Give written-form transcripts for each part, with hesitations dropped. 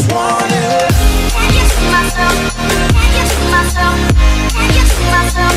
just want it. Can you see myself? Can you see myself? Can you see myself?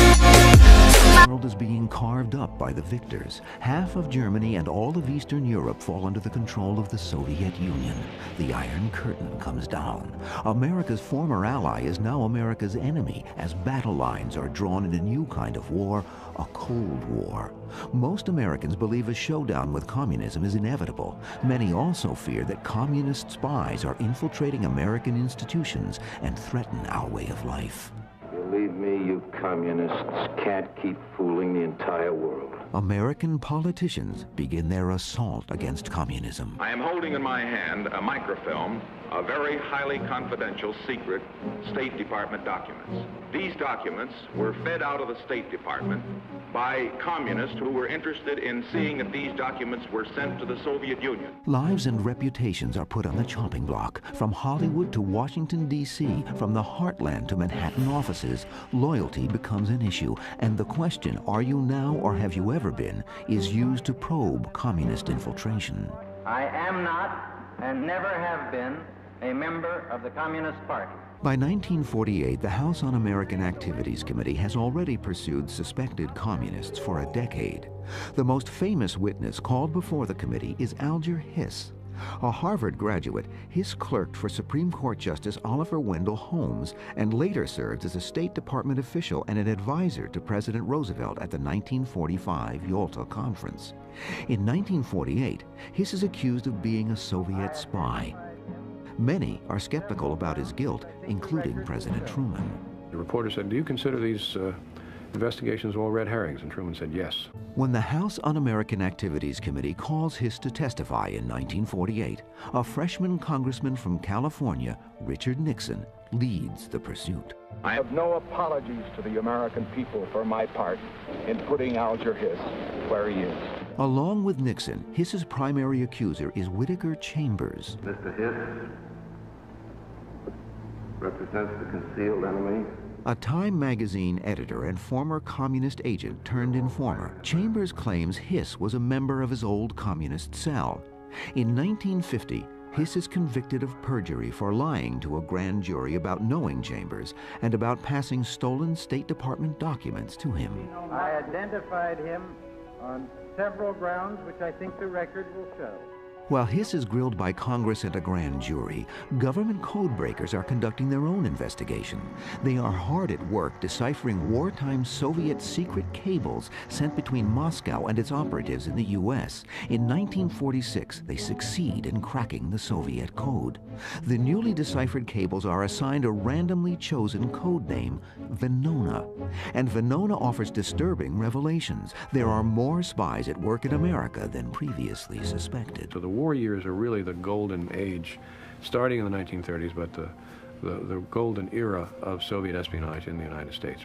The world is being carved up by the victors. Half of Germany and all of Eastern Europe fall under the control of the Soviet Union. The Iron Curtain comes down. America's former ally is now America's enemy as battle lines are drawn in a new kind of war, a Cold War. Most Americans believe a showdown with communism is inevitable. Many also fear that communist spies are infiltrating American institutions and threaten our way of life. Believe me, you communists can't keep fooling the entire world. American politicians begin their assault against communism. I am holding in my hand a microfilm of very highly confidential, secret State Department documents. These documents were fed out of the State Department by communists who were interested in seeing if these documents were sent to the Soviet Union. Lives and reputations are put on the chopping block. From Hollywood to Washington, D.C., from the heartland to Manhattan offices, loyalty becomes an issue. And the question, are you now or have you ever been, is used to probe communist infiltration. I am not and never have been a member of the Communist Party. By 1948, the House Un-American Activities Committee has already pursued suspected communists for a decade. The most famous witness called before the committee is Alger Hiss. A Harvard graduate, Hiss clerked for Supreme Court Justice Oliver Wendell Holmes and later served as a State Department official and an advisor to President Roosevelt at the 1945 Yalta Conference. In 1948, Hiss is accused of being a Soviet spy. Many are skeptical about his guilt, including President Truman. The reporter said, "Do you consider these investigations all red herrings?" And Truman said, "Yes." When the House Un-American Activities Committee calls Hiss to testify in 1948, a freshman congressman from California, Richard Nixon, leads the pursuit. I have no apologies to the American people for my part in putting Alger Hiss where he is. Along with Nixon, Hiss's primary accuser is Whittaker Chambers. Mr. Hiss represents the concealed enemy. A Time magazine editor and former communist agent turned informer, Chambers claims Hiss was a member of his old communist cell. In 1950, Hiss is convicted of perjury for lying to a grand jury about knowing Chambers and about passing stolen State Department documents to him. I identified him on several grounds which I think the record will show. While Hiss is grilled by Congress and a grand jury, government codebreakers are conducting their own investigation. They are hard at work deciphering wartime Soviet secret cables sent between Moscow and its operatives in the U.S. In 1946, they succeed in cracking the Soviet code. The newly deciphered cables are assigned a randomly chosen code name, Venona. And Venona offers disturbing revelations. There are more spies at work in America than previously suspected. So the war years are really the golden age, starting in the 1930s, but the golden era of Soviet espionage in the United States.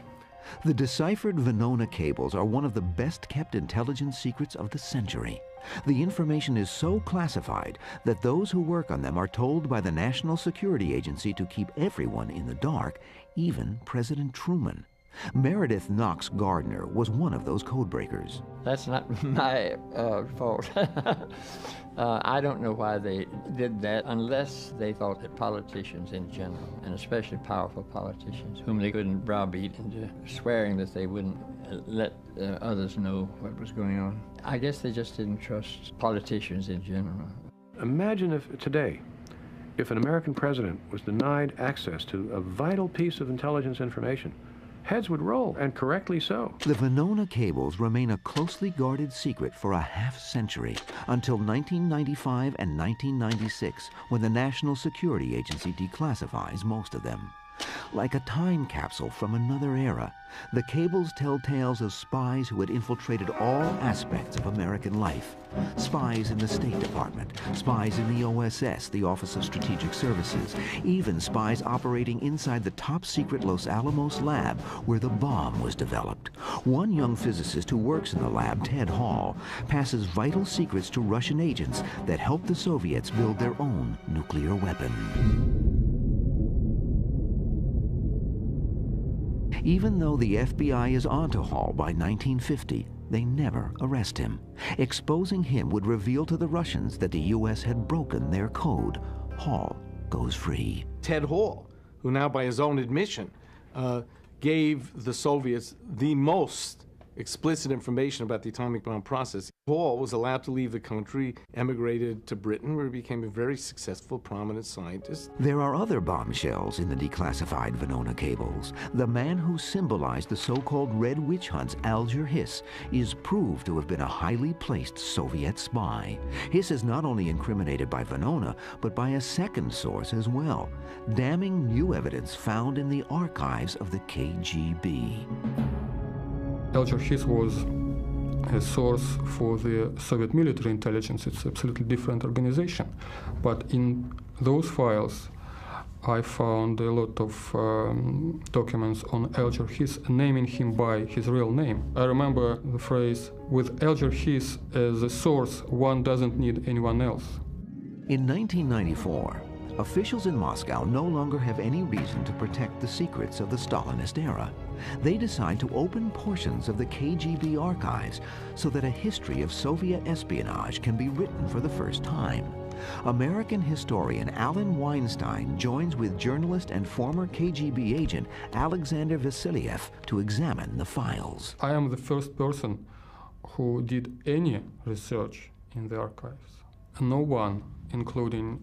The deciphered Venona cables are one of the best-kept intelligence secrets of the century. The information is so classified that those who work on them are told by the National Security Agency to keep everyone in the dark, even President Truman. Meredith Knox Gardner was one of those codebreakers. That's not my fault. I don't know why they did that unless they thought that politicians in general, and especially powerful politicians, whom they couldn't browbeat into swearing that they wouldn't let others know what was going on. I guess they just didn't trust politicians in general. Imagine if today, if an American president was denied access to a vital piece of intelligence information, heads would roll, and correctly so. The Venona cables remain a closely guarded secret for a half-century, until 1995 and 1996, when the National Security Agency declassifies most of them. Like a time capsule from another era, the cables tell tales of spies who had infiltrated all aspects of American life. Spies in the State Department, spies in the OSS, the Office of Strategic Services, even spies operating inside the top-secret Los Alamos lab where the bomb was developed. One young physicist who works in the lab, Ted Hall, passes vital secrets to Russian agents that help the Soviets build their own nuclear weapon. Even though the FBI is onto Hall by 1950, they never arrest him. Exposing him would reveal to the Russians that the U.S. had broken their code. Hall goes free. Ted Hall, who now by his own admission gave the Soviets the most explicit information about the atomic bomb process. Hall was allowed to leave the country, emigrated to Britain, where he became a very successful, prominent scientist. There are other bombshells in the declassified Venona cables. The man who symbolized the so-called Red Witch Hunts, Alger Hiss, is proved to have been a highly placed Soviet spy. Hiss is not only incriminated by Venona, but by a second source as well, damning new evidence found in the archives of the KGB. Alger Hiss was a source for the Soviet military intelligence. It's an absolutely different organization. But in those files, I found a lot of documents on Alger Hiss, naming him by his real name. I remember the phrase, "With Alger Hiss as a source, one doesn't need anyone else." In 1994, officials in Moscow no longer have any reason to protect the secrets of the Stalinist era. They decide to open portions of the KGB archives so that a history of Soviet espionage can be written for the first time. American historian Alan Weinstein joins with journalist and former KGB agent Alexander Vasiliev to examine the files. I am the first person who did any research in the archives. No one, including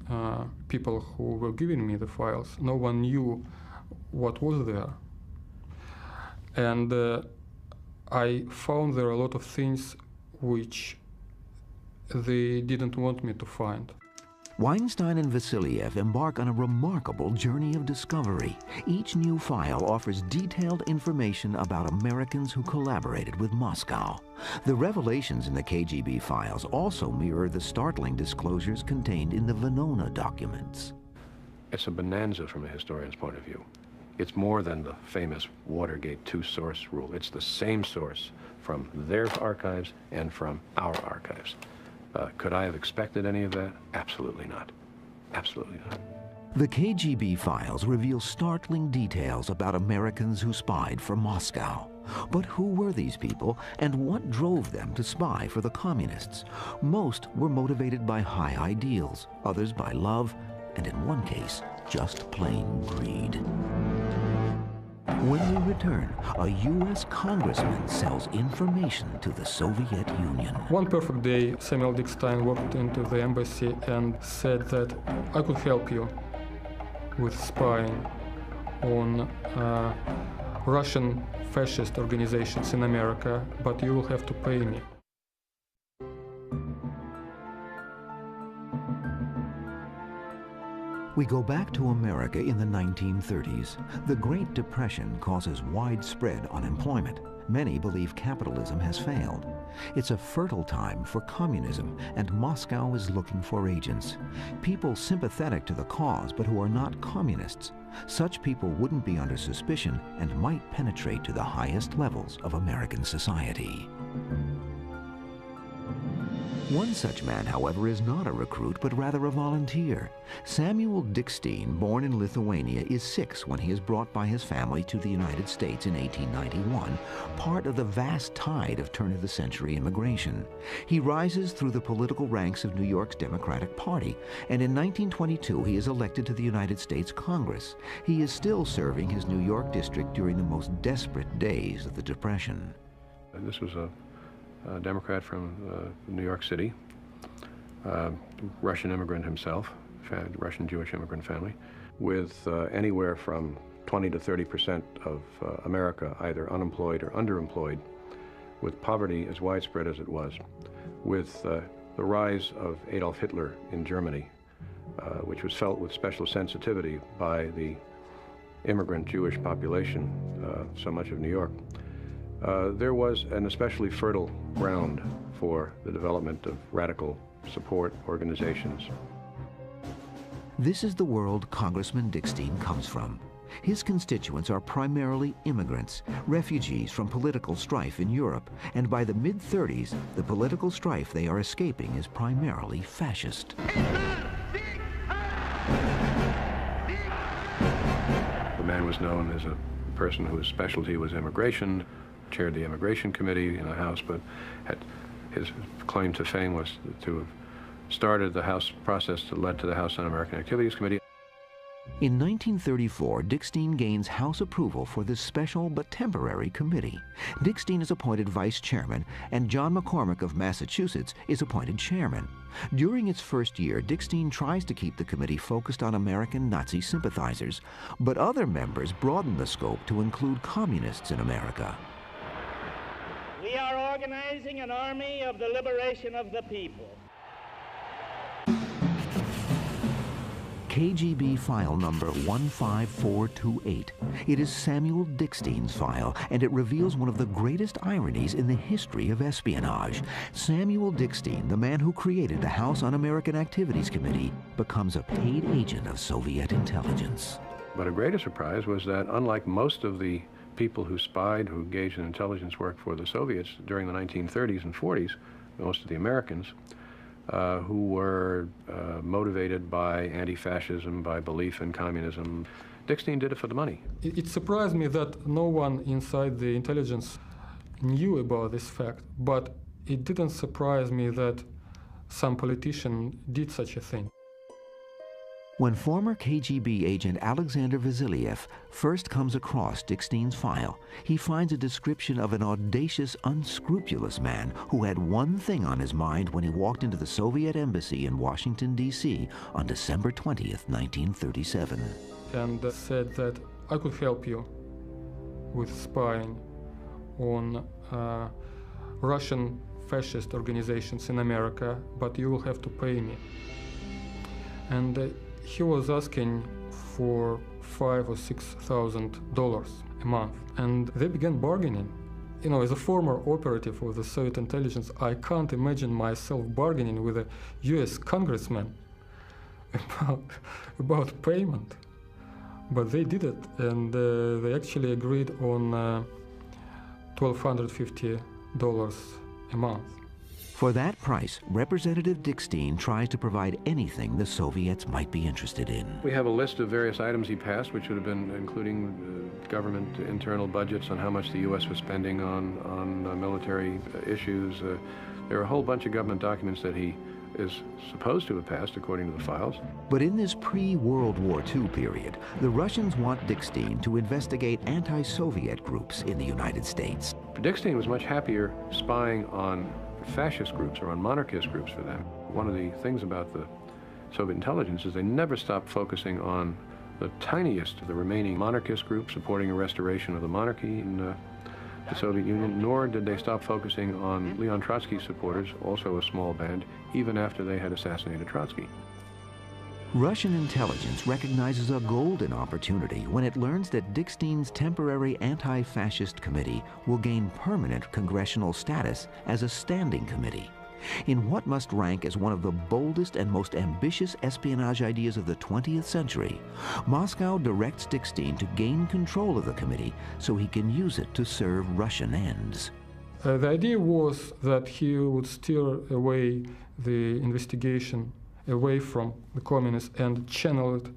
people who were giving me the files, no one knew what was there. And I found there a lot of things which they didn't want me to find. Weinstein and Vasiliev embark on a remarkable journey of discovery. Each new file offers detailed information about Americans who collaborated with Moscow. The revelations in the KGB files also mirror the startling disclosures contained in the Venona documents. It's a bonanza from a historian's point of view. It's more than the famous Watergate two-source rule. It's the same source from their archives and from our archives. Could I have expected any of that? Absolutely not. Absolutely not. The KGB files reveal startling details about Americans who spied for Moscow. But who were these people, and what drove them to spy for the communists? Most were motivated by high ideals, others by love, and in one case, just plain greed. When we return, a U.S. congressman sells information to the Soviet Union. One perfect day, Samuel Dickstein walked into the embassy and said that I could help you with spying on Russian fascist organizations in America, but you will have to pay me. We go back to America in the 1930s. The Great Depression causes widespread unemployment. Many believe capitalism has failed. It's a fertile time for communism, and Moscow is looking for agents. People sympathetic to the cause, but who are not communists. Such people wouldn't be under suspicion and might penetrate to the highest levels of American society. One such man, however, is not a recruit, but rather a volunteer. Samuel Dickstein, born in Lithuania, is 6 when he is brought by his family to the United States in 1891, part of the vast tide of turn-of-the-century immigration. He rises through the political ranks of New York's Democratic Party, and in 1922 he is elected to the United States Congress. He is still serving his New York district during the most desperate days of the Depression. This was a Democrat from New York City, Russian immigrant himself, Russian Jewish immigrant family, with anywhere from 20 to 30% of America either unemployed or underemployed, with poverty as widespread as it was, with the rise of Adolf Hitler in Germany, which was felt with special sensitivity by the immigrant Jewish population, so much of New York. There was an especially fertile ground for the development of radical support organizations. This is the world Congressman Dickstein comes from. His constituents are primarily immigrants, refugees from political strife in Europe, and by the mid-30s, the political strife they are escaping is primarily fascist. The man was known as a person whose specialty was immigration, chaired the immigration committee in the House, but his claim to fame was to have started the House process that led to the House Un-American Activities Committee. In 1934, Dick Steen gains House approval for this special but temporary committee. Dick Steen is appointed vice chairman, and John McCormick of Massachusetts is appointed chairman. During its first year, Dick Steen tries to keep the committee focused on American Nazi sympathizers, but other members broaden the scope to include communists in America. We are organizing an army of the liberation of the people. KGB file number 15428. It is Samuel Dick Steen's file, and it reveals one of the greatest ironies in the history of espionage. Samuel Dick Steen, the man who created the House Un-American Activities Committee, becomes a paid agent of Soviet intelligence. But a greater surprise was that, unlike most of the people who spied, who engaged in intelligence work for the Soviets during the 1930s and 40s, most of the Americans, who were motivated by anti-fascism, by belief in communism. Dick Steen did it for the money. It surprised me that no one inside the intelligence knew about this fact, but it didn't surprise me that some politician did such a thing. When former KGB agent Alexander Vasiliev first comes across Dick Steen's file, he finds a description of an audacious, unscrupulous man who had one thing on his mind when he walked into the Soviet embassy in Washington, D.C. on December 20th, 1937. And said that I could help you with spying on Russian fascist organizations in America, but you will have to pay me. And he was asking for $5,000 or $6,000 a month, and they began bargaining. You know, as a former operative of the Soviet intelligence, I can't imagine myself bargaining with a U.S. congressman about payment. But they did it, and they actually agreed on $1,250 a month. For that price, Representative Dick Steen tries to provide anything the Soviets might be interested in. We have a list of various items he passed, which would have been including government internal budgets on how much the U.S. was spending on military issues. There are a whole bunch of government documents that he is supposed to have passed, according to the files. But in this pre-World War II period, the Russians want Dick Steen to investigate anti-Soviet groups in the United States. Dick Steen was much happier spying on fascist groups or on monarchist groups for them. One of the things about the Soviet intelligence is they never stopped focusing on the tiniest of the remaining monarchist groups supporting a restoration of the monarchy in the Soviet Union, nor did they stop focusing on Leon Trotsky's supporters, also a small band, even after they had assassinated Trotsky. Russian intelligence recognizes a golden opportunity when it learns that Dick Steen's temporary anti-fascist committee will gain permanent congressional status as a standing committee. In what must rank as one of the boldest and most ambitious espionage ideas of the 20th century, Moscow directs Dick Steen to gain control of the committee so he can use it to serve Russian ends. The idea was that he would steer away the investigation away from the communists and channel it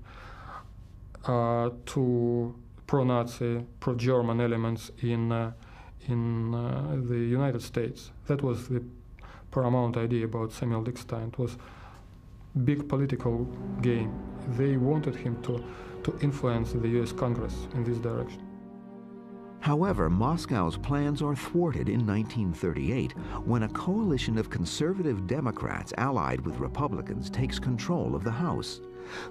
to pro-Nazi, pro-German elements in the United States. That was the paramount idea about Samuel Dick Steen. It was a big political game. They wanted him to influence the US Congress in this direction. However, Moscow's plans are thwarted in 1938 when a coalition of conservative Democrats allied with Republicans takes control of the House.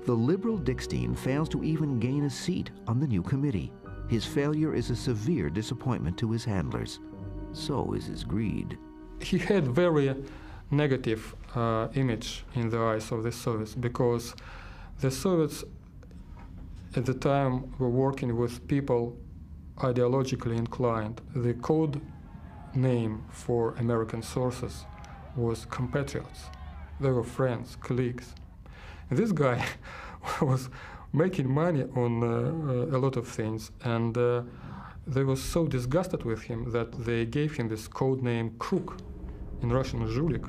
The liberal Dick Steen fails to even gain a seat on the new committee. His failure is a severe disappointment to his handlers. So is his greed. He had very negative image in the eyes of the Soviets because the Soviets at the time were working with people ideologically inclined. The code name for American sources was compatriots. They were friends, colleagues. And this guy was making money on a lot of things, and they were so disgusted with him that they gave him this code name Kruk, in Russian Zhulik.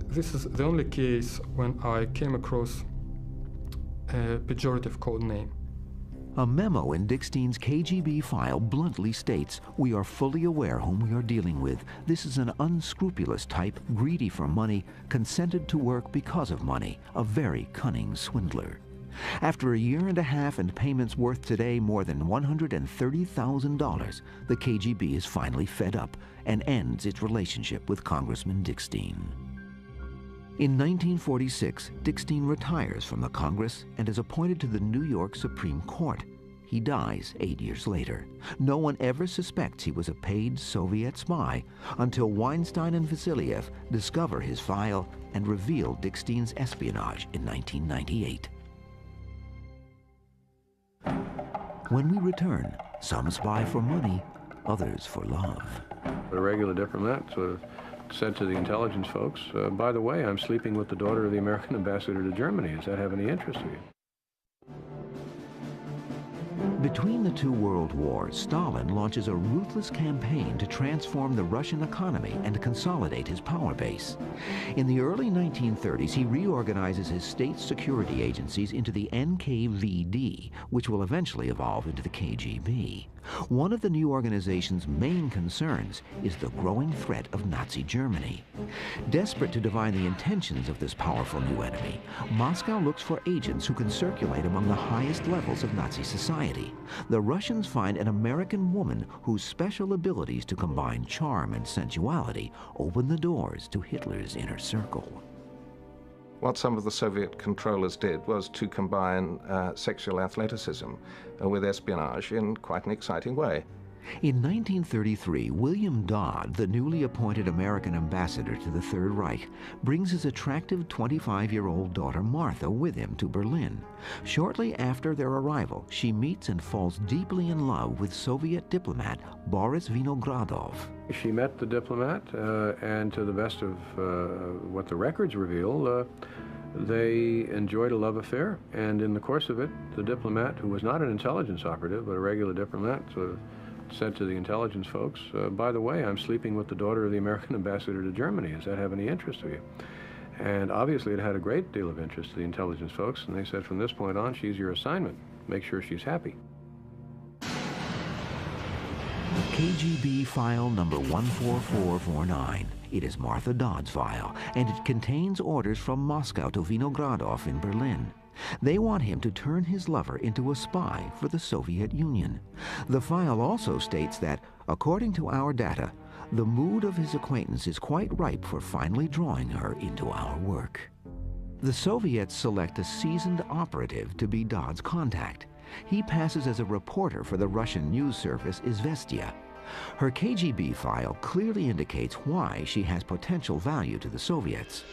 This is the only case when I came across a pejorative code name. A memo in Dick Steen's KGB file bluntly states, "We are fully aware whom we are dealing with. This is an unscrupulous type, greedy for money, consented to work because of money, a very cunning swindler." After a year and a half and payments worth today more than $130,000, the KGB is finally fed up and ends its relationship with Congressman Dickstein. In 1946, Dickstein retires from the Congress and is appointed to the New York Supreme Court. He dies 8 years later. No one ever suspects he was a paid Soviet spy until Weinstein and Vasiliev discover his file and reveal Dickstein's espionage in 1998. When we return, some spy for money, others for love. A regular diplomat sort of said to the intelligence folks, by the way, I'm sleeping with the daughter of the American ambassador to Germany. Does that have any interest to you? Between the two world wars, Stalin launches a ruthless campaign to transform the Russian economy and consolidate his power base. In the early 1930s, he reorganizes his state security agencies into the NKVD, which will eventually evolve into the KGB. One of the new organization's main concerns is the growing threat of Nazi Germany. Desperate to divine the intentions of this powerful new enemy, Moscow looks for agents who can circulate among the highest levels of Nazi society. The Russians find an American woman whose special abilities to combine charm and sensuality open the doors to Hitler's inner circle. What some of the Soviet controllers did was to combine sexual athleticism with espionage in quite an exciting way. In 1933, William Dodd, the newly appointed American ambassador to the Third Reich, brings his attractive 25-year-old daughter Martha with him to Berlin. Shortly after their arrival, she meets and falls deeply in love with Soviet diplomat Boris Vinogradov. She met the diplomat, and to the best of what the records reveal, they enjoyed a love affair. And in the course of it, the diplomat, who was not an intelligence operative, but a regular diplomat, sort of said to the intelligence folks, by the way, I'm sleeping with the daughter of the American ambassador to Germany. Does that have any interest to you? And obviously it had a great deal of interest to the intelligence folks, and they said, from this point on, she's your assignment. Make sure she's happy. KGB file number 14449. It is Martha Dodd's file, and it contains orders from Moscow to Vinogradov in Berlin. They want him to turn his lover into a spy for the Soviet Union. The file also states that, according to our data, the mood of his acquaintance is quite ripe for finally drawing her into our work. The Soviets select a seasoned operative to be Dodd's contact. He passes as a reporter for the Russian news service Izvestia. Her KGB file clearly indicates why she has potential value to the Soviets.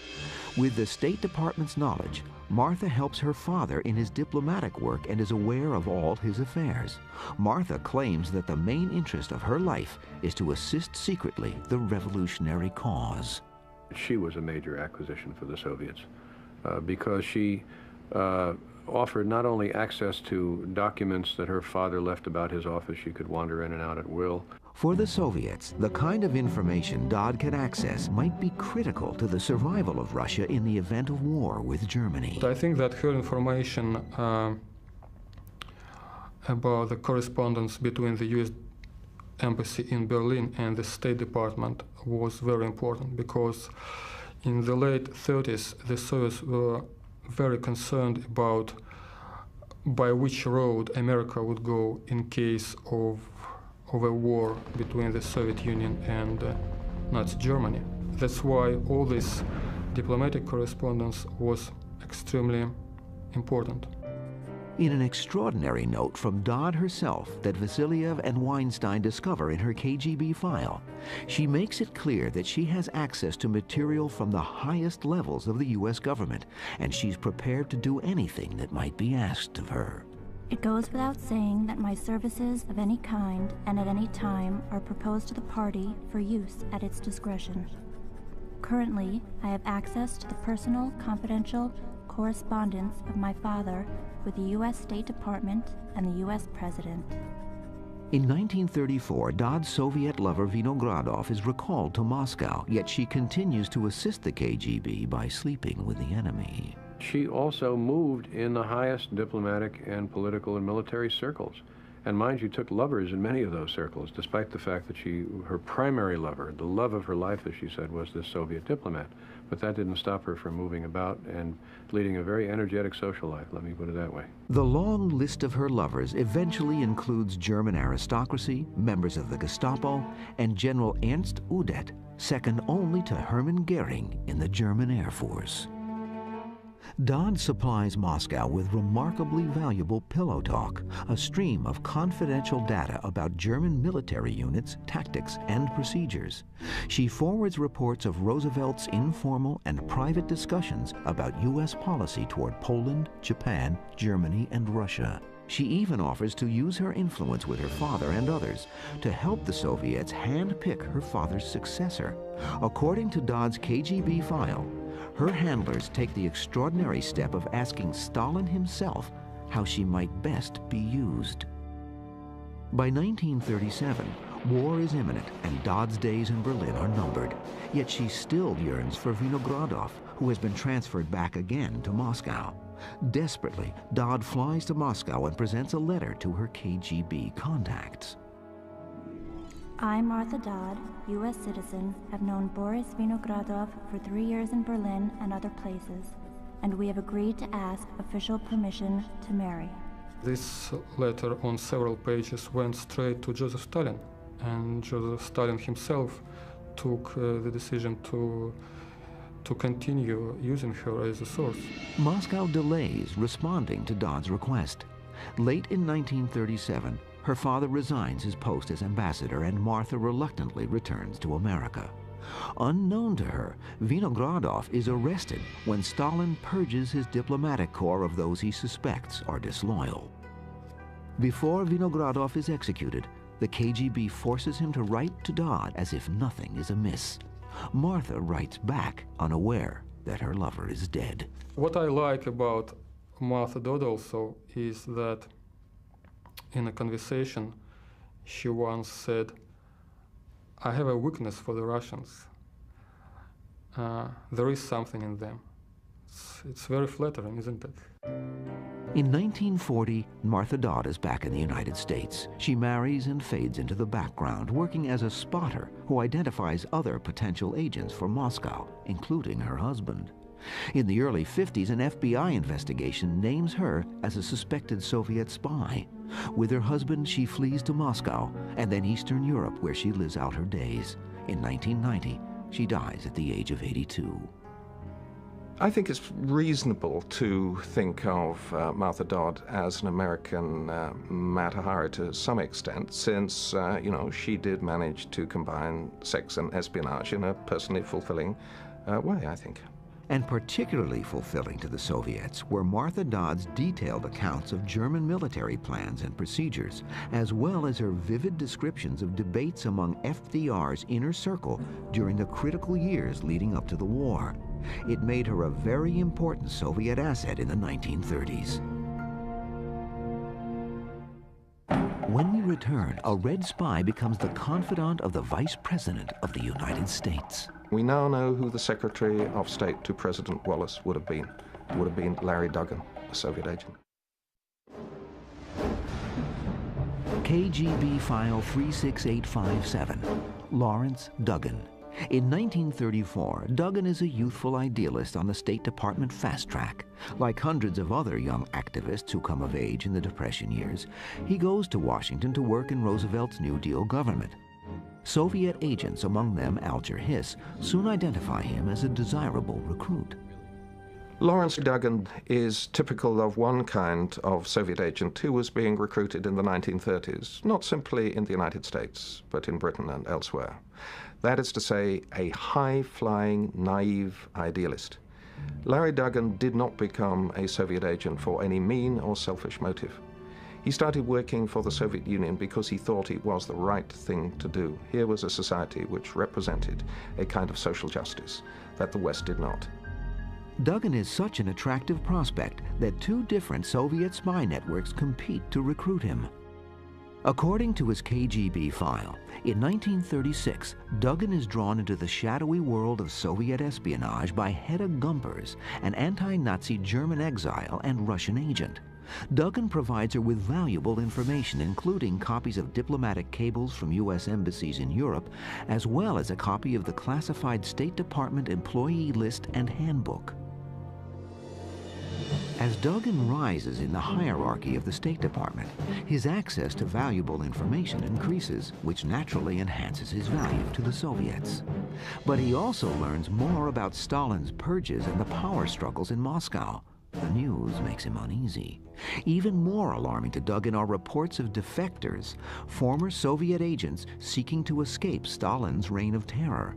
With the State Department's knowledge, Martha helps her father in his diplomatic work and is aware of all his affairs. Martha claims that the main interest of her life is to assist secretly the revolutionary cause. She was a major acquisition for the Soviets because she offered not only access to documents that her father left about his office, she could wander in and out at will. For the Soviets, the kind of information Dodd can access might be critical to the survival of Russia in the event of war with Germany. I think that her information about the correspondence between the U.S. Embassy in Berlin and the State Department was very important, because in the late 30s, the Soviets were very concerned about by which road America would go in case of a war between the Soviet Union and Nazi Germany. That's why all this diplomatic correspondence was extremely important. In an extraordinary note from Dodd herself that Vasiliev and Weinstein discover in her KGB file, she makes it clear that she has access to material from the highest levels of the U.S. government, and she's prepared to do anything that might be asked of her. It goes without saying that my services of any kind and at any time are proposed to the party for use at its discretion. Currently, I have access to the personal, confidential correspondence of my father with the U.S. State Department and the U.S. President. In 1934, Dodd's Soviet lover Vinogradov is recalled to Moscow, yet she continues to assist the KGB by sleeping with the enemy. She also moved in the highest diplomatic and political and military circles. And mind you, took lovers in many of those circles, despite the fact that her primary lover, the love of her life, as she said, was this Soviet diplomat. But that didn't stop her from moving about and leading a very energetic social life, let me put it that way. The long list of her lovers eventually includes German aristocracy, members of the Gestapo, and General Ernst Udet, second only to Hermann Goering in the German Air Force. Dodd supplies Moscow with remarkably valuable pillow talk, a stream of confidential data about German military units, tactics, and procedures. She forwards reports of Roosevelt's informal and private discussions about U.S. policy toward Poland, Japan, Germany, and Russia. She even offers to use her influence with her father and others to help the Soviets hand-pick her father's successor. According to Dodd's KGB file, her handlers take the extraordinary step of asking Stalin himself how she might best be used. By 1937, war is imminent and Dodd's days in Berlin are numbered. Yet she still yearns for Vinogradov, who has been transferred back again to Moscow. Desperately, Dodd flies to Moscow and presents a letter to her KGB contacts. I, Martha Dodd, U.S. citizen, have known Boris Vinogradov for 3 years in Berlin and other places, and we have agreed to ask official permission to marry. This letter on several pages went straight to Joseph Stalin, and Joseph Stalin himself took the decision to continue using her as a source. Moscow delays responding to Dodd's request. Late in 1937, her father resigns his post as ambassador and Martha reluctantly returns to America. Unknown to her, Vinogradov is arrested when Stalin purges his diplomatic corps of those he suspects are disloyal. Before Vinogradov is executed, the KGB forces him to write to Dodd as if nothing is amiss. Martha writes back, unaware that her lover is dead. What I like about Martha Dodd also is that in a conversation, she once said, "I have a weakness for the Russians. There is something in them." It's very flattering, isn't it? In 1940, Martha Dodd is back in the United States. She marries and fades into the background, working as a spotter who identifies other potential agents for Moscow, including her husband. In the early 50s, an FBI investigation names her as a suspected Soviet spy. With her husband, she flees to Moscow and then Eastern Europe, where she lives out her days. In 1990, she dies at the age of 82. I think it's reasonable to think of Martha Dodd as an American Mata Hari to some extent, since, she did manage to combine sex and espionage in a personally fulfilling way, I think. And particularly fulfilling to the Soviets were Martha Dodd's detailed accounts of German military plans and procedures, as well as her vivid descriptions of debates among FDR's inner circle during the critical years leading up to the war. It made her a very important Soviet asset in the 1930s. When we return, a Red spy becomes the confidant of the Vice President of the United States. We now know who the Secretary of State to President Wallace would have been. It would have been Larry Duggan, a Soviet agent. KGB File 36857, Lawrence Duggan. In 1934, Duggan is a youthful idealist on the State Department fast track. Like hundreds of other young activists who come of age in the Depression years, he goes to Washington to work in Roosevelt's New Deal government. Soviet agents, among them Alger Hiss, soon identify him as a desirable recruit. Lawrence Duggan is typical of one kind of Soviet agent who was being recruited in the 1930s, not simply in the United States, but in Britain and elsewhere. That is to say, a high-flying, naive idealist. Larry Duggan did not become a Soviet agent for any mean or selfish motive. He started working for the Soviet Union because he thought it was the right thing to do. Here was a society which represented a kind of social justice that the West did not. Duggan is such an attractive prospect that two different Soviet spy networks compete to recruit him. According to his KGB file, in 1936, Duggan is drawn into the shadowy world of Soviet espionage by Hedda Gumpers, an anti-Nazi German exile and Russian agent. Duggan provides her with valuable information, including copies of diplomatic cables from U.S. embassies in Europe, as well as a copy of the classified State Department employee list and handbook. As Duggan rises in the hierarchy of the State Department, his access to valuable information increases, which naturally enhances his value to the Soviets. But he also learns more about Stalin's purges and the power struggles in Moscow. The news makes him uneasy. Even more alarming to Duggan are reports of defectors, former Soviet agents seeking to escape Stalin's reign of terror.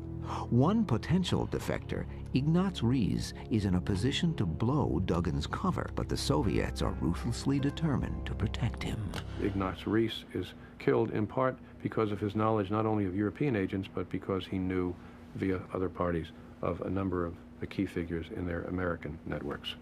One potential defector, Ignaz Rees, is in a position to blow Duggan's cover, but the Soviets are ruthlessly determined to protect him. Ignaz Rees is killed in part because of his knowledge not only of European agents, but because he knew, via other parties, of a number of the key figures in their American networks.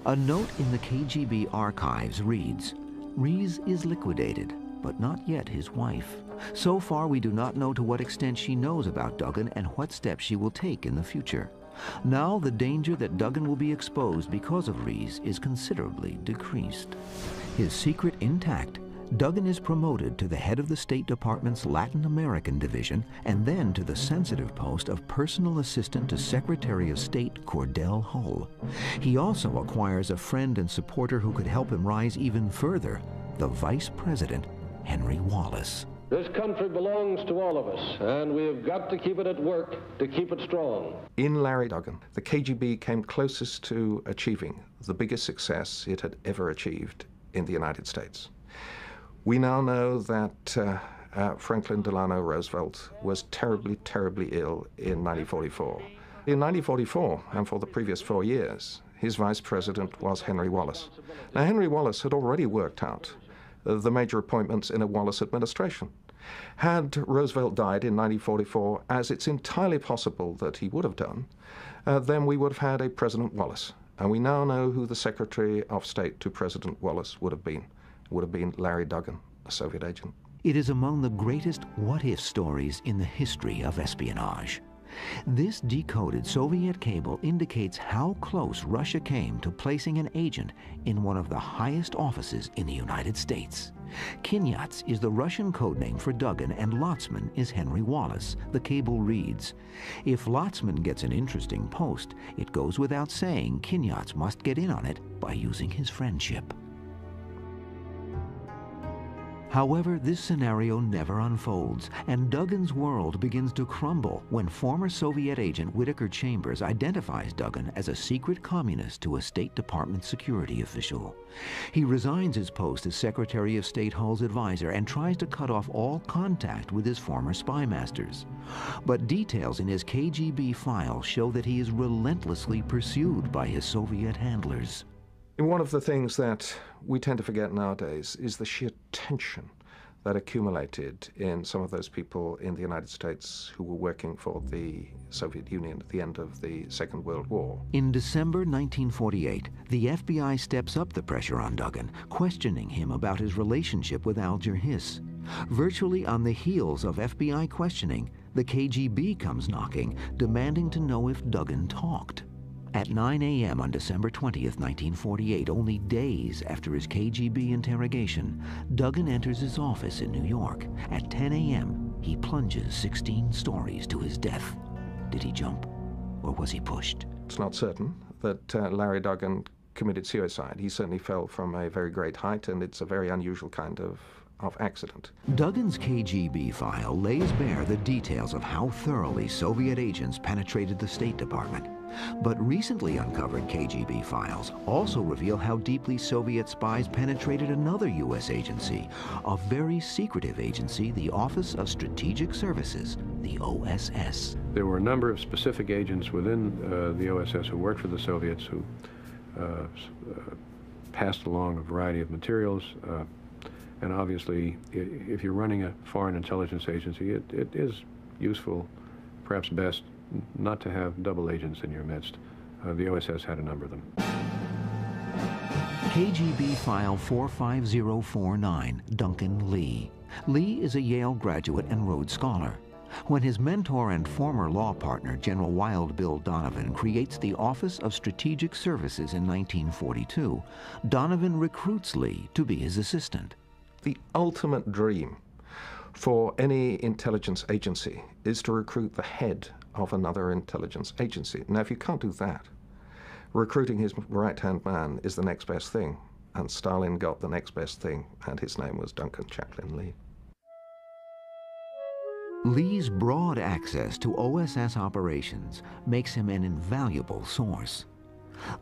A note in the KGB archives reads, "Rees is liquidated, but not yet his wife. So far, we do not know to what extent she knows about Duggan and what steps she will take in the future. Now, the danger that Duggan will be exposed because of Rees is considerably decreased." His secret intact, Duggan is promoted to the head of the State Department's Latin American division and then to the sensitive post of personal assistant to Secretary of State Cordell Hull. He also acquires a friend and supporter who could help him rise even further, the Vice President, Henry Wallace. This country belongs to all of us, and we have got to keep it at work to keep it strong. In Larry Duggan, the KGB came closest to achieving the biggest success it had ever achieved in the United States. We now know that Franklin Delano Roosevelt was terribly, terribly ill in 1944. In 1944, and for the previous 4 years, his vice president was Henry Wallace. Now, Henry Wallace had already worked out the major appointments in a Wallace administration. Had Roosevelt died in 1944, as it's entirely possible that he would have done, then we would have had a President Wallace. And we now know who the Secretary of State to President Wallace would have been. It would have been Larry Duggan, a Soviet agent. It is among the greatest what-if stories in the history of espionage. This decoded Soviet cable indicates how close Russia came to placing an agent in one of the highest offices in the United States. Kinyats is the Russian codename for Duggan, and Lotzman is Henry Wallace. The cable reads, "If Lotzman gets an interesting post, it goes without saying Kinyats must get in on it by using his friendship." However, this scenario never unfolds, and Duggan's world begins to crumble when former Soviet agent Whittaker Chambers identifies Duggan as a secret communist to a State Department security official. He resigns his post as Secretary of State Hull's advisor and tries to cut off all contact with his former spy masters. But details in his KGB file show that he is relentlessly pursued by his Soviet handlers. And one of the things that we tend to forget nowadays is the sheer tension that accumulated in some of those people in the United States who were working for the Soviet Union at the end of the Second World War. In December 1948, the FBI steps up the pressure on Duggan, questioning him about his relationship with Alger Hiss. Virtually on the heels of FBI questioning, the KGB comes knocking, demanding to know if Duggan talked. At 9 a.m. on December 20th, 1948, only days after his KGB interrogation, Duggan enters his office in New York. At 10 a.m., he plunges 16 stories to his death. Did he jump, or was he pushed? It's not certain that Larry Duggan committed suicide. He certainly fell from a very great height, and it's a very unusual kind of accident. Duggan's KGB file lays bare the details of how thoroughly Soviet agents penetrated the State Department. But recently uncovered KGB files also reveal how deeply Soviet spies penetrated another U.S. agency, a very secretive agency, the Office of Strategic Services, the OSS. There were a number of specific agents within the OSS who worked for the Soviets who passed along a variety of materials. And obviously, if you're running a foreign intelligence agency, it is useful, perhaps best, not to have double agents in your midst. The OSS had a number of them. KGB File 45049, Duncan Lee. Lee is a Yale graduate and Rhodes Scholar. When his mentor and former law partner, General Wild Bill Donovan, creates the Office of Strategic Services in 1942, Donovan recruits Lee to be his assistant. The ultimate dream for any intelligence agency is to recruit the head of another intelligence agency. Now, if you can't do that, recruiting his right-hand man is the next best thing, and Stalin got the next best thing, and his name was Duncan Chaplin Lee. Lee's broad access to OSS operations makes him an invaluable source.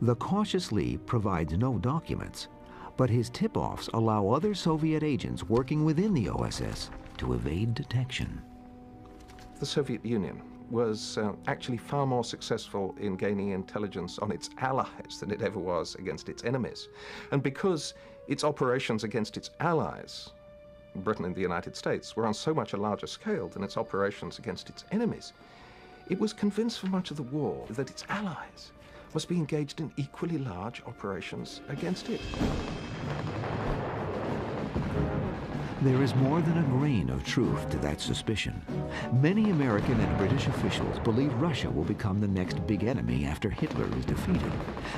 The cautious Lee provides no documents, but his tip-offs allow other Soviet agents working within the OSS to evade detection. The Soviet Union was actually far more successful in gaining intelligence on its allies than it ever was against its enemies. And because its operations against its allies, Britain and the United States, were on so much a larger scale than its operations against its enemies, it was convinced for much of the war that its allies must be engaged in equally large operations against it. There is more than a grain of truth to that suspicion. Many American and British officials believe Russia will become the next big enemy after Hitler is defeated.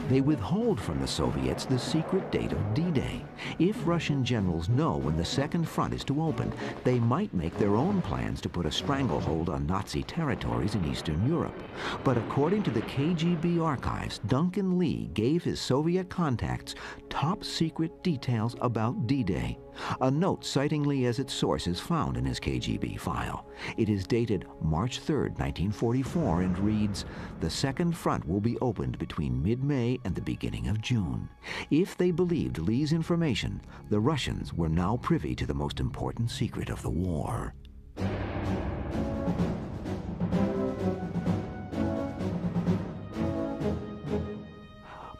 They withhold from the Soviets the secret date of D-Day. If Russian generals know when the Second Front is to open, they might make their own plans to put a stranglehold on Nazi territories in Eastern Europe. But according to the KGB archives, Duncan Lee gave his Soviet contacts top secret details about D-Day. A note citing Lee as its source is found in his KGB file. It is dated March 3, 1944, and reads, "The Second Front will be opened between mid-May and the beginning of June." If they believed Lee's information, the Russians were now privy to the most important secret of the war.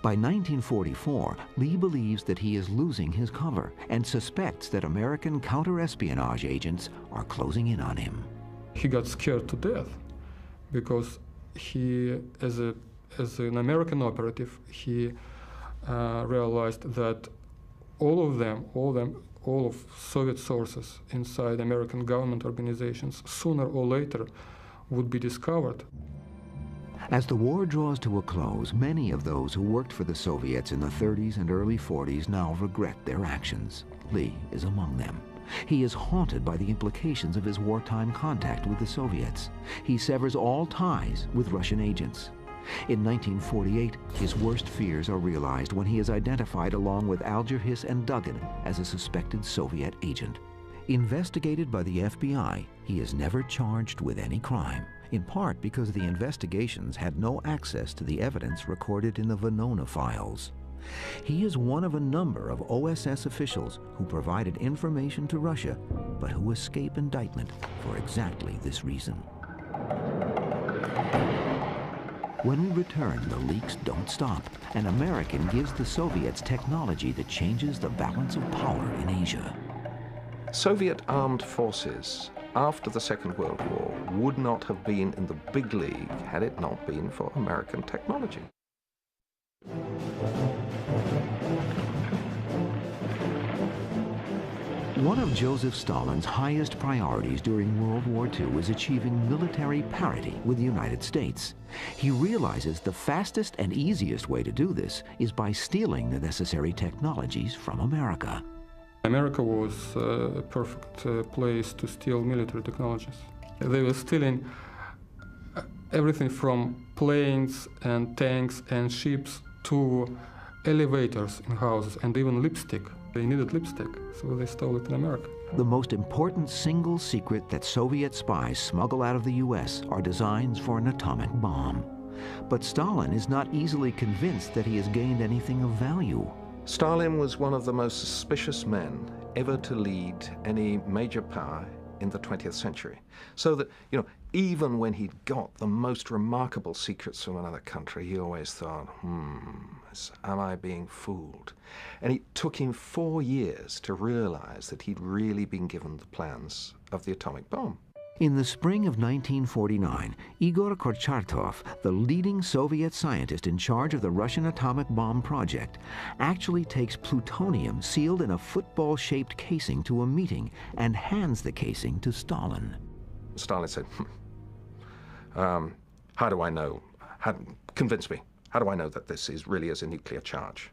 By 1944, Lee believes that he is losing his cover and suspects that American counter-espionage agents are closing in on him. He got scared to death because he, as an American operative, he realized that all of Soviet sources inside American government organizations, sooner or later, would be discovered. As the war draws to a close, many of those who worked for the Soviets in the 30s and early 40s now regret their actions. Lee is among them. He is haunted by the implications of his wartime contact with the Soviets. He severs all ties with Russian agents. In 1948, his worst fears are realized when he is identified along with Alger Hiss and Duggan as a suspected Soviet agent. Investigated by the FBI, he is never charged with any crime, in part because the investigations had no access to the evidence recorded in the Venona files. He is one of a number of OSS officials who provided information to Russia, but who escape indictment for exactly this reason. When we return, the leaks don't stop. An American gives the Soviets technology that changes the balance of power in Asia. Soviet armed forces after the Second World War would not have been in the big league had it not been for American technology. One of Joseph Stalin's highest priorities during World War II was achieving military parity with the United States. He realizes the fastest and easiest way to do this is by stealing the necessary technologies from America. America was a perfect place to steal military technologies. They were stealing everything from planes and tanks and ships to elevators in houses and even lipstick. They needed lipstick, so they stole it in America. The most important single secret that Soviet spies smuggle out of the U.S. are designs for an atomic bomb. But Stalin is not easily convinced that he has gained anything of value. Stalin was one of the most suspicious men ever to lead any major power in the 20th century. So that, even when he'd got the most remarkable secrets from another country, he always thought, am I being fooled? And it took him 4 years to realize that he'd really been given the plans of the atomic bomb. In the spring of 1949, Igor Kurchatov, the leading Soviet scientist in charge of the Russian atomic bomb project, actually takes plutonium sealed in a football-shaped casing to a meeting and hands the casing to Stalin. Stalin said, how do I know? Convince me. How do I know that this really is a nuclear charge?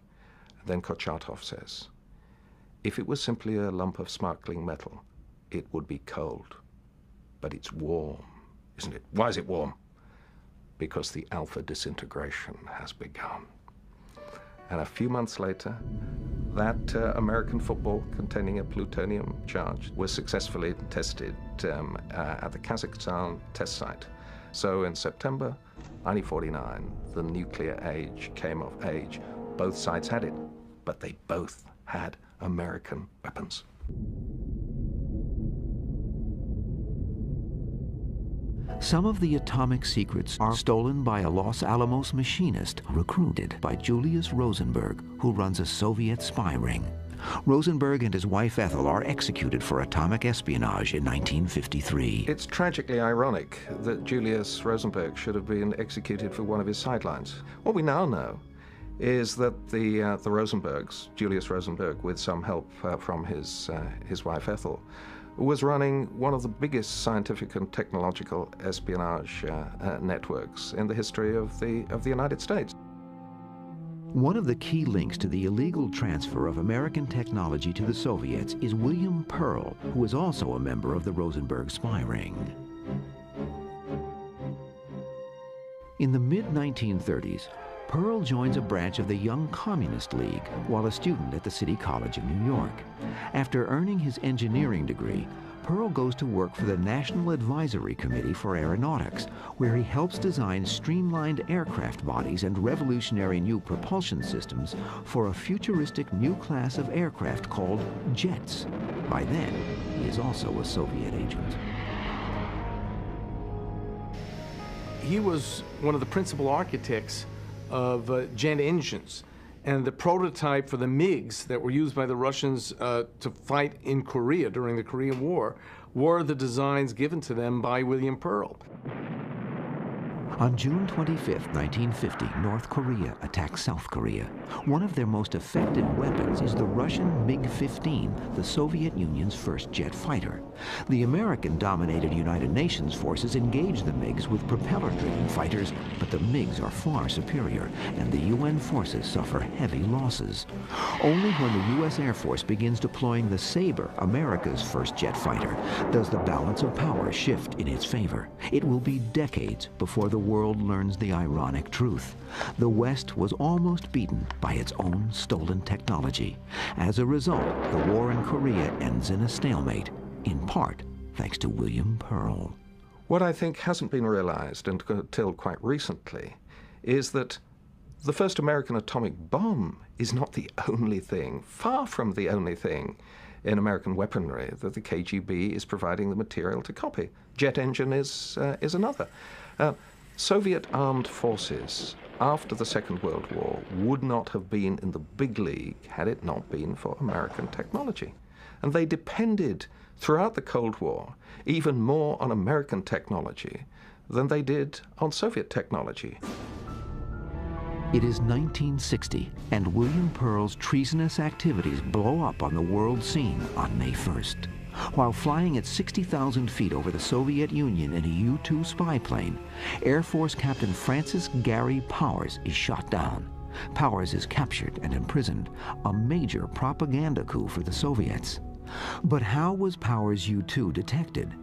And then Kurchatov says, if it was simply a lump of sparkling metal, it would be cold. But it's warm, isn't it? Why is it warm? Because the alpha disintegration has begun. And a few months later, that American football containing a plutonium charge was successfully tested at the Kazakhstan test site. So in September 1949, the nuclear age came of age. Both sides had it, but they both had American weapons. Some of the atomic secrets are stolen by a Los Alamos machinist recruited by Julius Rosenberg, who runs a Soviet spy ring. Rosenberg and his wife Ethel are executed for atomic espionage in 1953. It's tragically ironic that Julius Rosenberg should have been executed for one of his sidelines. What we now know is that the Rosenbergs, Julius Rosenberg, with some help from his wife Ethel, was running one of the biggest scientific and technological espionage networks in the history of the United States. One of the key links to the illegal transfer of American technology to the Soviets is William Pearl, who is also a member of the Rosenberg spy ring. In the mid-1930s, Pearl joins a branch of the Young Communist League while a student at the City College of New York. After earning his engineering degree, Pearl goes to work for the National Advisory Committee for Aeronautics, where he helps design streamlined aircraft bodies and revolutionary new propulsion systems for a futuristic new class of aircraft called jets. By then, he is also a Soviet agent. He was one of the principal architects of jet engines, and the prototype for the MiGs that were used by the Russians to fight in Korea during the Korean War were the designs given to them by William Pearl. On June 25, 1950, North Korea attacks South Korea. One of their most effective weapons is the Russian MiG-15, the Soviet Union's first jet fighter. The American-dominated United Nations forces engage the MiGs with propeller-driven fighters, but the MiGs are far superior, and the UN forces suffer heavy losses. Only when the U.S. Air Force begins deploying the Sabre, America's first jet fighter, does the balance of power shift in its favor. It will be decades before the world learns the ironic truth. The West was almost beaten by its own stolen technology. As a result, the war in Korea ends in a stalemate, in part thanks to William Pearl. What I think hasn't been realized until quite recently is that the first American atomic bomb is not the only thing, far from the only thing, in American weaponry that the KGB is providing the material to copy. Jet engine is another. Soviet armed forces after the Second World War would not have been in the big league had it not been for American technology. And they depended throughout the Cold War even more on American technology than they did on Soviet technology. It is 1960, and William Pearl's treasonous activities blow up on the world scene on May 1st. While flying at 60,000 feet over the Soviet Union in a U-2 spy plane, Air Force Captain Francis Gary Powers is shot down. Powers is captured and imprisoned, a major propaganda coup for the Soviets. But how was Powers' U-2 detected?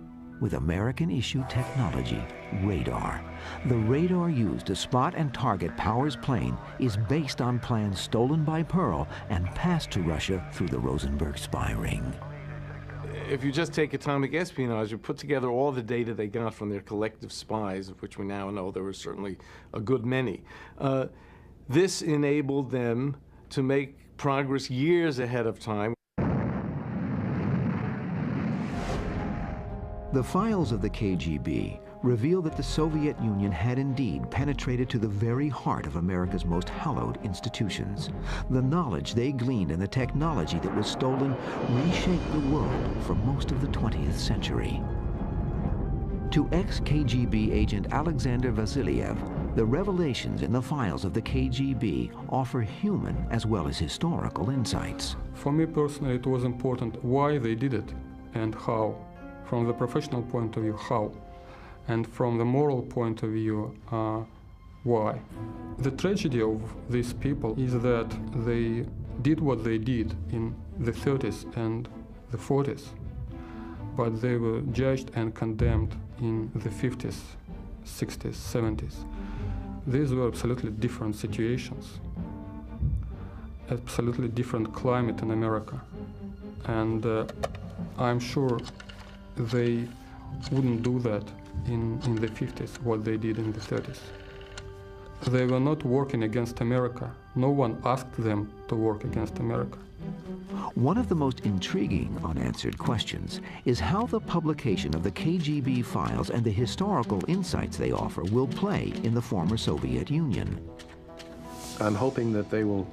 With American-issue technology, radar. The radar used to spot and target Powers' plane is based on plans stolen by Pearl and passed to Russia through the Rosenberg spy ring. If you just take atomic espionage and put together all the data they got from their collective spies, of which we now know there were certainly a good many, this enabled them to make progress years ahead of time. The files of the KGB reveal that the Soviet Union had indeed penetrated to the very heart of America's most hallowed institutions. The knowledge they gleaned and the technology that was stolen reshaped the world for most of the 20th century. To ex-KGB agent Alexander Vasilyev, the revelations in the files of the KGB offer human as well as historical insights. For me personally, it was important why they did it and how. From the professional point of view, how? And from the moral point of view, why? The tragedy of these people is that they did what they did in the 30s and the 40s, but they were judged and condemned in the 50s, 60s, 70s. These were absolutely different situations, absolutely different climate in America. And I'm sure they wouldn't do that in the 50s, what they did in the 30s. They were not working against America. No one asked them to work against America. One of the most intriguing unanswered questions is how the publication of the KGB files and the historical insights they offer will play in the former Soviet Union. I'm hoping that they will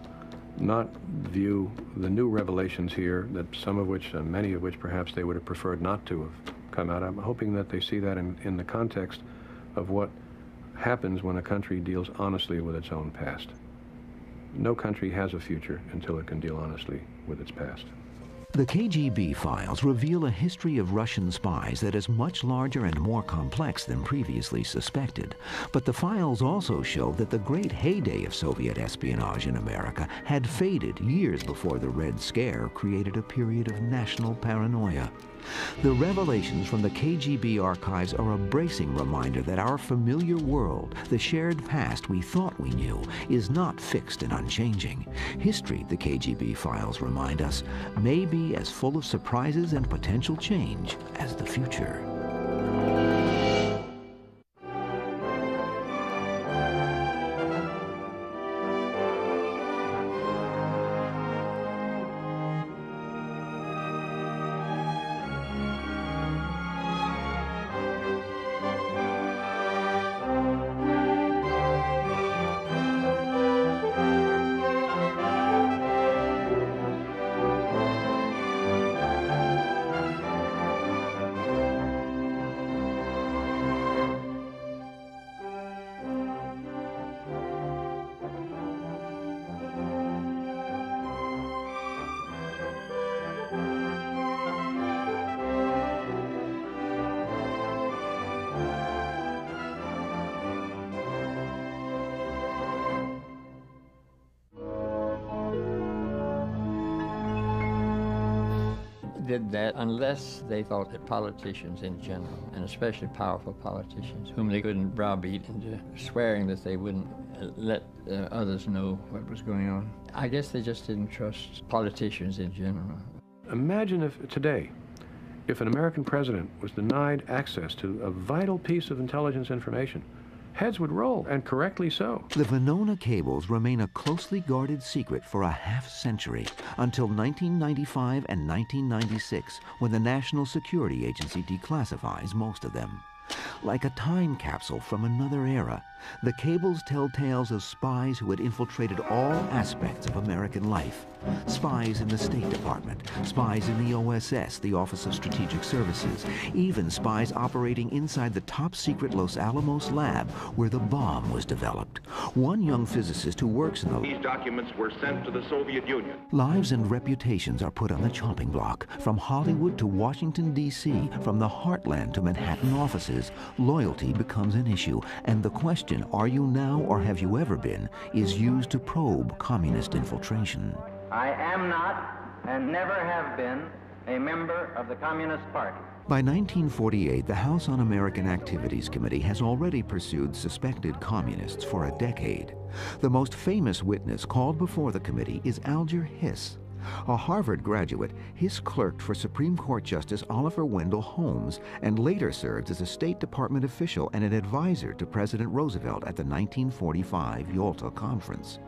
not view the new revelations here, that some of which, many of which perhaps they would have preferred not to have come out. I'm hoping that they see that in the context of what happens when a country deals honestly with its own past. No country has a future until it can deal honestly with its past. The KGB files reveal a history of Russian spies that is much larger and more complex than previously suspected. But the files also show that the great heyday of Soviet espionage in America had faded years before the Red Scare created a period of national paranoia. The revelations from the KGB archives are a bracing reminder that our familiar world, the shared past we thought we knew, is not fixed and unchanging. History, the KGB files remind us, may be as full of surprises and potential change as the future. Did that unless they thought that politicians in general, and especially powerful politicians, whom they couldn't browbeat into swearing that they wouldn't let others know what was going on. I guess they just didn't trust politicians in general. Imagine if today, if an American president was denied access to a vital piece of intelligence information, heads would roll, and correctly so. The Venona cables remain a closely guarded secret for a half-century, until 1995 and 1996, when the National Security Agency declassifies most of them. Like a time capsule from another era, the cables tell tales of spies who had infiltrated all aspects of American life. Spies in the State Department, spies in the OSS, the Office of Strategic Services, even spies operating inside the top-secret Los Alamos lab where the bomb was developed. One young physicist who works in the... These documents were sent to the Soviet Union. Lives and reputations are put on the chopping block. From Hollywood to Washington, D.C., from the heartland to Manhattan offices, loyalty becomes an issue, and the question, are you now or have you ever been, is used to probe communist infiltration. I am not and never have been a member of the Communist Party. By 1948, the House Un-American Activities Committee has already pursued suspected communists for a decade. The most famous witness called before the committee is Alger Hiss. A Harvard graduate, Hiss clerked for Supreme Court Justice Oliver Wendell Holmes and later served as a State Department official and an advisor to President Roosevelt at the 1945 Yalta Conference.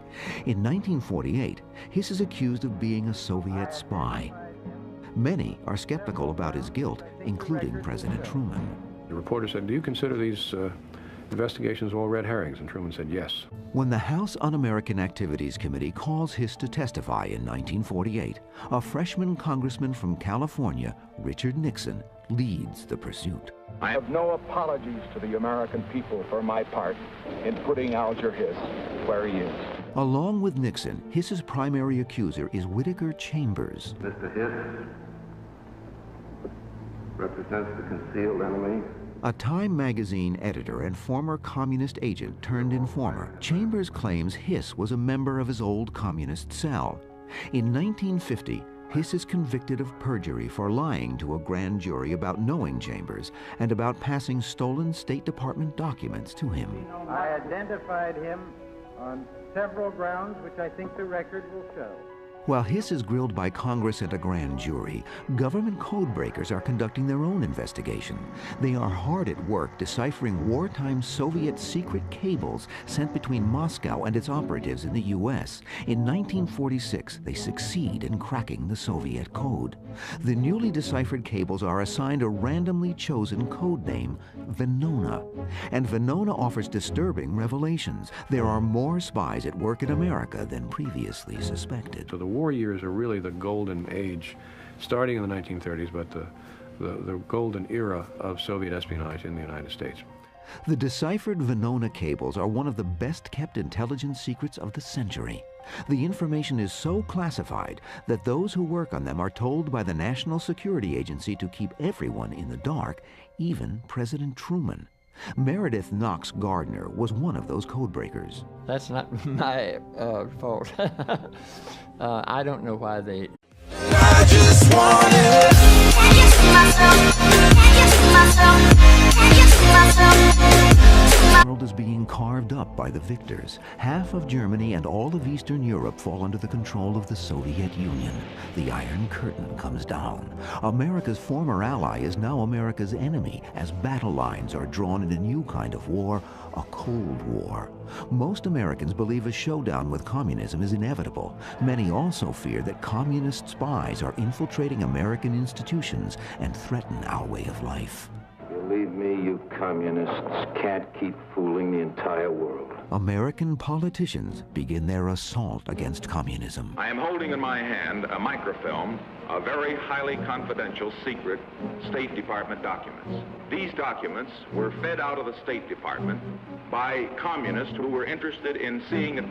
In 1948, Hiss is accused of being a Soviet spy. Many are skeptical about his guilt, including President Truman. The reporter said, "Do you consider these investigations all red herrings?" And Truman said, "Yes." When the House Un-American Activities Committee calls Hiss to testify in 1948, a freshman congressman from California, Richard Nixon, leads the pursuit. I have no apologies to the American people for my part in putting Alger Hiss where he is. Along with Nixon, Hiss's primary accuser is Whittaker Chambers. Mr. Hiss, represents the concealed enemy. A Time magazine editor and former communist agent turned informer, Chambers claims Hiss was a member of his old communist cell. In 1950, Hiss is convicted of perjury for lying to a grand jury about knowing Chambers and about passing stolen State Department documents to him. I identified him on several grounds, which I think the record will show. While Hiss is grilled by Congress and a grand jury, government codebreakers are conducting their own investigation. They are hard at work deciphering wartime Soviet secret cables sent between Moscow and its operatives in the U.S. In 1946, they succeed in cracking the Soviet code. The newly deciphered cables are assigned a randomly chosen code name, Venona. And Venona offers disturbing revelations. There are more spies at work in America than previously suspected. So the war years are really the golden age, starting in the 1930s, but the golden era of Soviet espionage in the United States. The deciphered Venona cables are one of the best-kept intelligence secrets of the century. The information is so classified that those who work on them are told by the National Security Agency to keep everyone in the dark, even President Truman. Meredith Knox Gardner was one of those codebreakers. That's not my fault. I don't know why they... I just want it. Can you see myself? Can you see myself? Can you see myself? The world is being carved up by the victors. Half of Germany and all of Eastern Europe fall under the control of the Soviet Union. The Iron Curtain comes down. America's former ally is now America's enemy as battle lines are drawn in a new kind of war, a Cold War. Most Americans believe a showdown with communism is inevitable. Many also fear that communist spies are infiltrating American institutions and threaten our way of life. Believe me, you communists can't keep fooling the entire world. American politicians begin their assault against communism. I am holding in my hand a microfilm of very highly confidential, secret State Department documents. These documents were fed out of the State Department by communists who were interested in seeing that